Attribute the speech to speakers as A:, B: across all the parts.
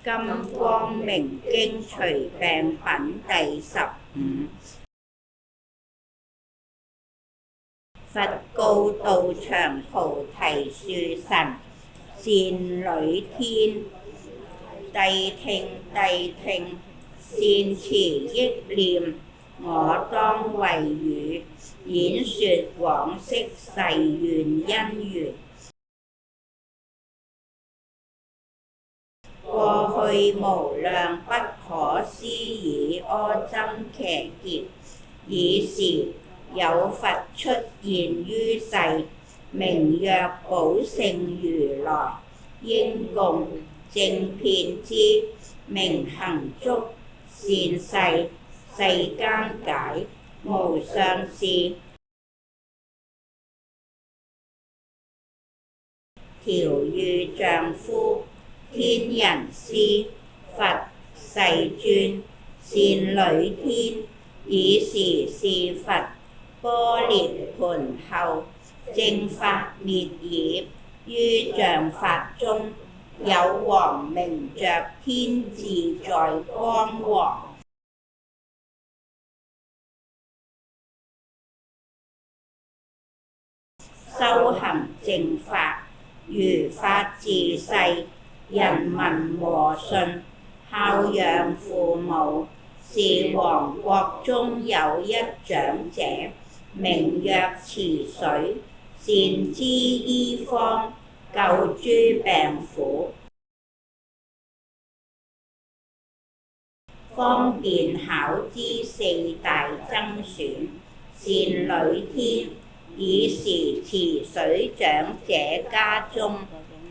A: 金光明經除病品第15。佛告道場菩提樹神，善女天，諦聽諦聽，善持憶念，我當為汝演說往昔誓願因緣。過去無量不可思議阿僧祇劫，爾時有佛出現於世，名曰寶勝如來，應供正遍知，明行足，善逝，世間解，無上士，調御丈夫，天人師，佛世尊，善女天，爾時是佛，般涅槃後，正法滅已，於像法中，有王名着天自在光王，修行正法，如法自世，人聞和順，孝養父母。是王國中有一長者，名曰慈水，善知醫方，救諸病苦，方便巧知四大僧選。善女天，爾時慈水長者家中，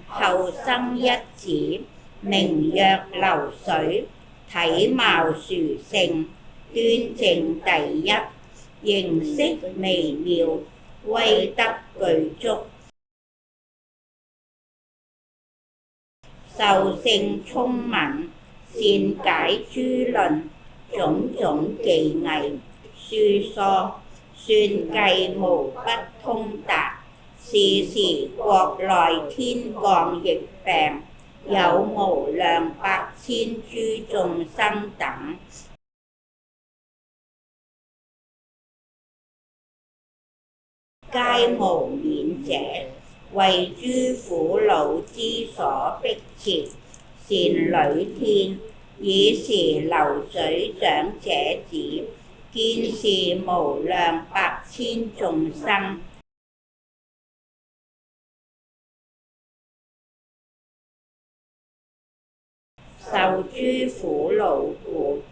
A: 後生一子，名曰流水，體貌殊勝，端正第一，形色微妙，威德具足，受性聰敏，善解諸論，種種技藝，書疏，算計無不通達。是時國內天降疫病，有無量百千諸眾生等，皆無免者，為諸苦惱之所迫切。善女天，爾時流水長者子，見是無量百千眾生，受諸苦惱故，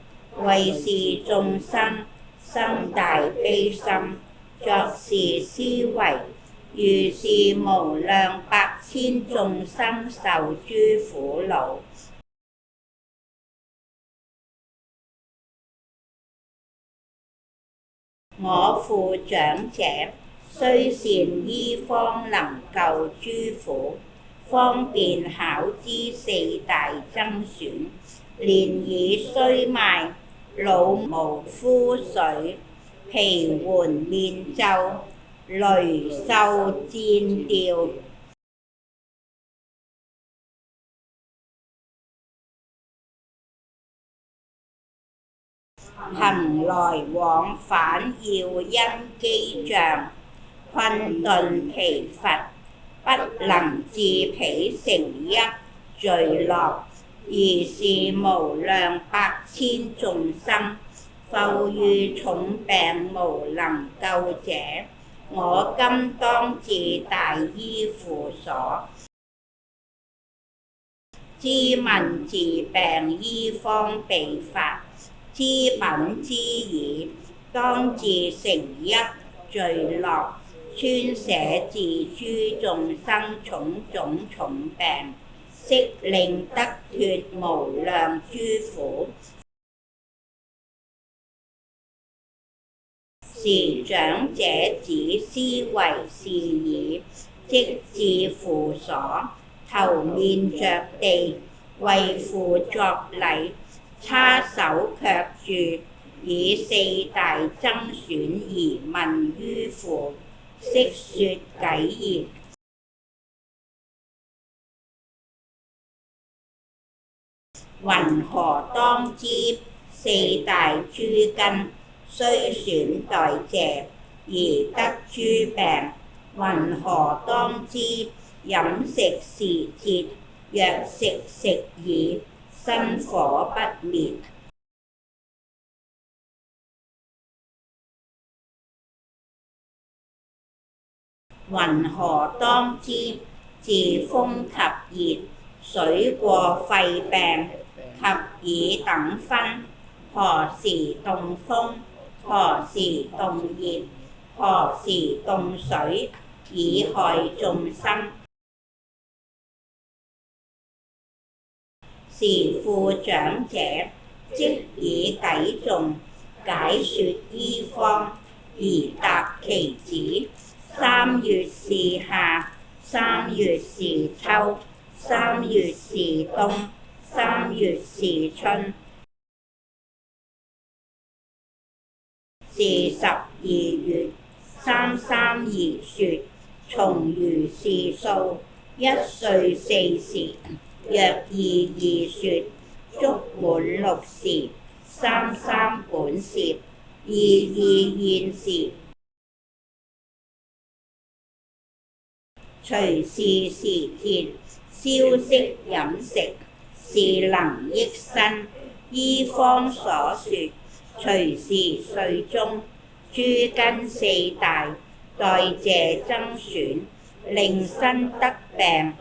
A: 為是眾生生大悲心，作是思維：如是無量百千眾生受諸苦惱，我父長者，雖善醫方能救諸苦，方便巧知四大僧選。年已衰邁，老無膚髓，皮緩面皺，羸瘦漸掉，行來往返要因機障，困頓疲乏，不能自彼成一聚落。而是無量百千眾生，復遇重病無能救者，我今當自大醫父所，知聞治病醫方秘法，知稟知義，當自成一聚落，穿捨治諸眾生種種重病，悉令得脫無量諸苦。時長者子思惟是已，即至父所，頭面着地，為父作禮，叉手卻住，以四大僧選疑問於父，悉說偈言：云何當知四大諸根，雖損代謝而得諸病？云何當知飲食時節，若食已，身火不滅？云何當知自風及熱，水過肺病及耳等分？何時動風？何時動熱？何時動水？以害眾生。時復長者，即以偈頌解說醫方，而答其子。3月是夏，3月是秋，3月是冬，3月是春。是12月，33而說，從如是數，1歲4時。若二說，足滿6時。33本攝，22現時。隨是時節，消息飲食，是能益身。醫方所說，隨是歲中，諸根四大，代謝增損，令身得病。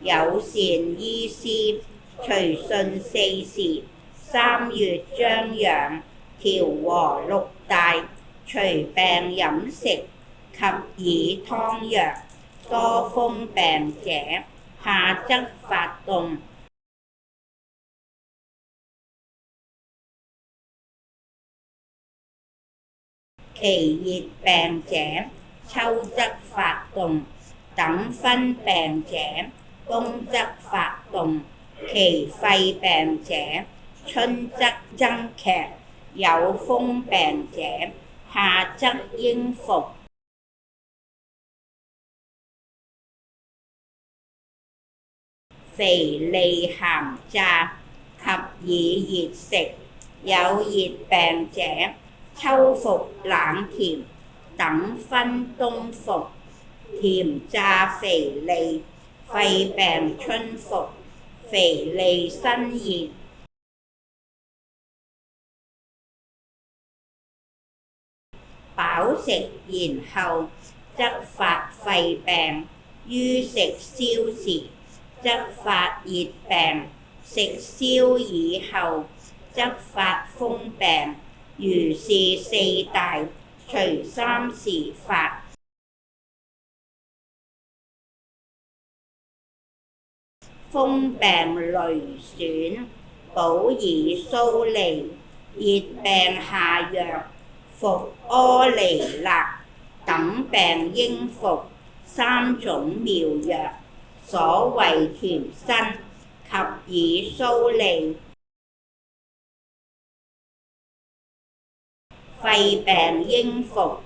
A: 有善醫師，隨順4時。3月將養，調和6大，除病飲食及以湯藥。多風病者，下則發動。其熱病者，秋則發動；等分病者，冬則發動；其肺病者，春則增劇；有風病者，夏則應伏。肥膩鹹炸及以熱食，有熱病者，秋服冷甜，等分冬服。甜炸肥膩，肺病春服，肥膩身熱。飽食然後，則發肺病；於食消時，則發熱病；食消以後，則發風病。如是四大，隨3時發。風病瘻損，補以蘇利；熱病下藥，服阿離勒。等病應服3種妙藥，所謂甜身及以蘇利。肺病應服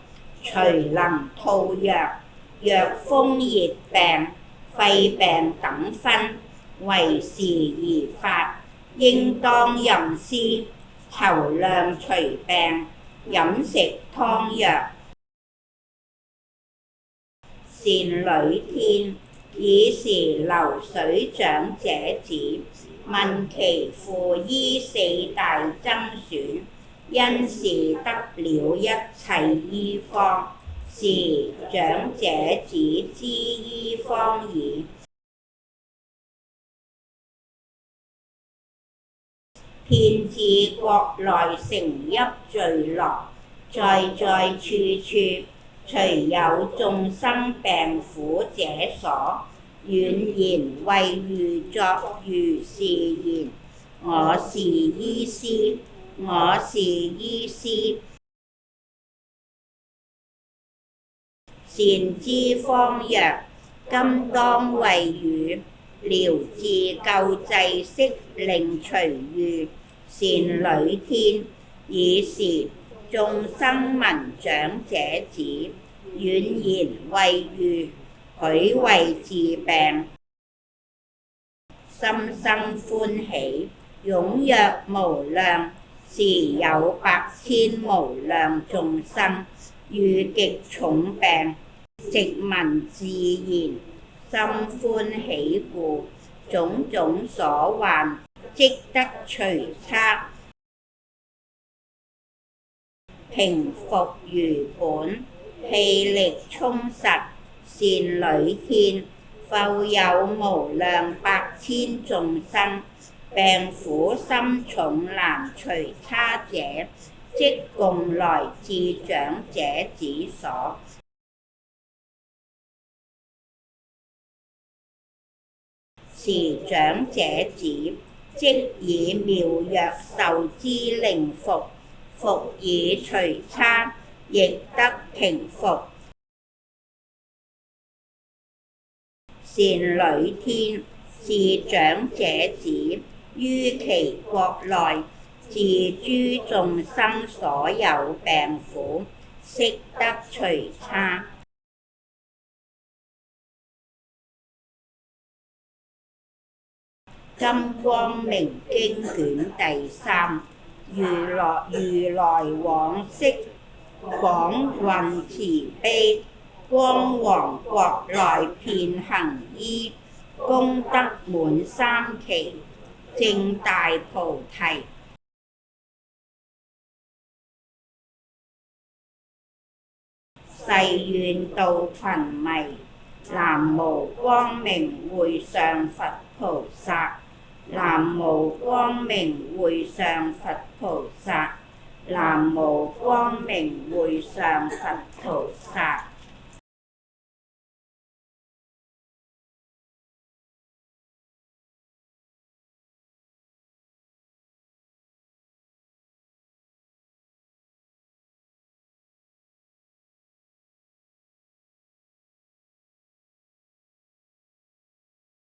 A: 隨能吐藥，若風熱病、肺病等分，為時而發，應當任師，籌量除病，飲食湯藥。善女天，爾時流水長者子，問其父醫四大增損，因是得了一切醫方。是長者子知醫方矣。遍至國內城邑聚落，在處處，隨有眾生病苦者所，遠言為喻作如是言：我是醫師，我是醫師。善知方藥，今當為汝，療治救濟悉令隨遇。善女天，爾時眾生聞長者子，遠言為喻，許為治病。心生歡喜，踴躍無量，時有百千無量眾生，遇極重病，食聞自然，心歡喜故，種種所患即得除差，平復如本，氣力充實，善女天，復有無量百千眾生，病苦心重難除差者，即共來至長者子所。時長者子即以妙藥授之令服，服以除差，亦得平復。善女天，是長者子於其國內，治諸眾生所有病苦，悉得除差。金光明經卷第三，如來往昔廣運慈悲，光王國內遍行醫，功德滿三期，證大菩提。誓願度群迷，南無光明會上佛菩薩，南無光明會上佛菩薩，南無光明會上佛菩薩。